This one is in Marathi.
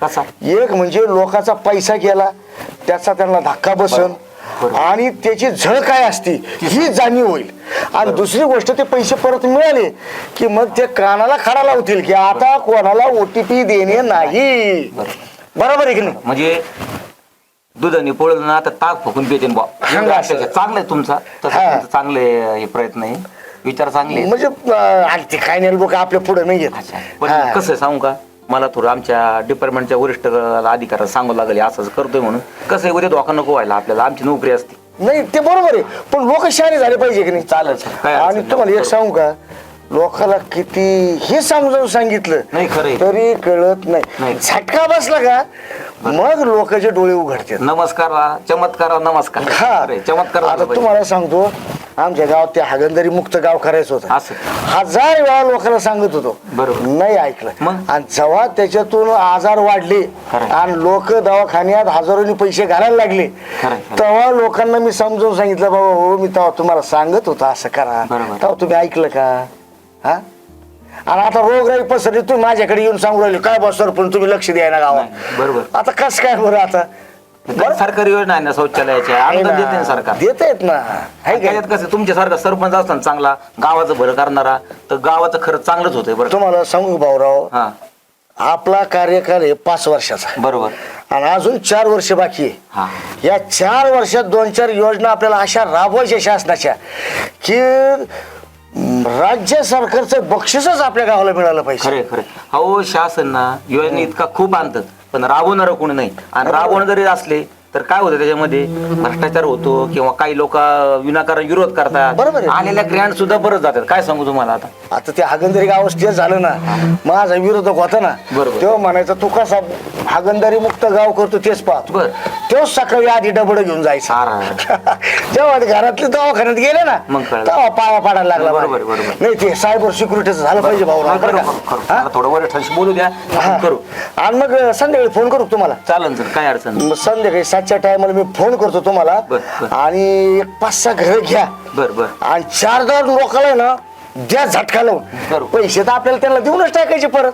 कसा? एक म्हणजे लोकांचा पैसा गेला त्याचा त्यांना धक्का बसन आणि त्याची झळ काय असती ही जाणीव होईल. आणि दुसरी गोष्ट ते पैसे परत मिळाले की मग ते कानाला खडा लावतील की आता कोणाला OTP देणे नाही. बरोबर आहे की नाही? म्हणजे दुधाने पोळलं ना आता ताक फुकून पिते चांगलं आहे तुमचा तसं चांगले हे प्रयत्न आहे विचार चांगले म्हणजे आणि ते काय नाही लोक आपल्या पुढे नाही येत. पण कसं सांगू का मला थोडं आमच्या डिपार्टमेंटच्या वरिष्ठ अधिकाऱ्याला सांगू लागले असं करतोय म्हणून कसं आहे उद्या धोका नको व्हायला आपल्याला आमची नोकरी असते. नाही ते बरोबर आहे पण लोक शहाणे झाले पाहिजे की नाही. चालेल आणि तुम्हाला एक सांगू का लोकाला किती हे समजावून सांगितलं नाही खरं तरी कळत नाही. झटका बसला का मग लोकांचे डोळे उघडतात. नमस्कार चमत्कार नमस्कार. चमत्कार. आता तुम्हाला सांगतो आमच्या गावात ते हागंदरी मुक्त गाव करायचं होतं. 1000 वेळा लोकांना सांगत होतो नाही ऐकलं. आणि जेव्हा त्याच्यातून आजार वाढले आणि लोक दवाखान्यात हजारोनी पैसे घालायला लागले तेव्हा लोकांना मी समजावून सांगितलं बाबा हो मी तेव्हा तुम्हाला सांगत होतो असं करा तेव्हा तुम्ही ऐकलं का. हा आणि आता रोगराई पसरली तुम्ही माझ्याकडे येऊन सांगू राहिले काय बस सर पण तुम्ही लक्ष द्याय ना गावात. बरोबर. आता कसं काय बरं आता सरकारी योजना आहे ना शौचालयाच्या अनुदान देते ना सरकार देत आहेत ना. त्याच्यात कसं तुमच्यासारखा सरपंच असताना चांगला गावाचं भलं करणारा तर गावाचं खरं चांगलंच होतंय. बरं तुम्हाला सांगू भाऊराव आपला कार्यकाल आहे 5 वर्षाचा. बरोबर. आणि अजून 4 वर्ष बाकी आहे. या 4 वर्षात 2-4 योजना आपल्याला अशा राबवायच्या शासनाच्या की राज्य सरकारचं बक्षीसच आपल्या गावाला मिळालं पाहिजे. खरे खरे हो शासन ना योजना इतका खूप आणतात पण राबवणार कोणी नाही. आणि राबवणं जरी असले तर काय होतं त्याच्यामध्ये भ्रष्टाचार होतो किंवा काही लोक विनाकारण विरोध करतात. बरोबर. आलेल्या ग्रँड सुद्धा परत जातात. काय सांगू तुम्हाला आता ते हागंदरी गावास ते झालं ना माझा विरोधक होता ना तेव्हा म्हणायचा तू कसा हागंदारी मुक्त गाव करतो तेच पाहतो. तेव्हाच सकाळी आधी डबड घेऊन जायचं. जेव्हा घरातले दवाखान्यात गेले ना तेव्हा पाया पाडायला लागला. बरोबर. नाही ते सायबर सिक्युरिटीचं झालं पाहिजे भाऊ. थोडं वरिष्ठांशी बोलू द्या करू. आणि मग संध्याकाळी फोन करू तुम्हाला. चालेल सर काय अडचण. संध्याकाळी 7च्या टायमाला मी फोन करतो तुम्हाला. आणि 5-6 घर घ्या. आणि 4 लोकांना ना द्या झटका लावून पैसे तर आपल्याला त्यांना देऊनच टाकायचे परत.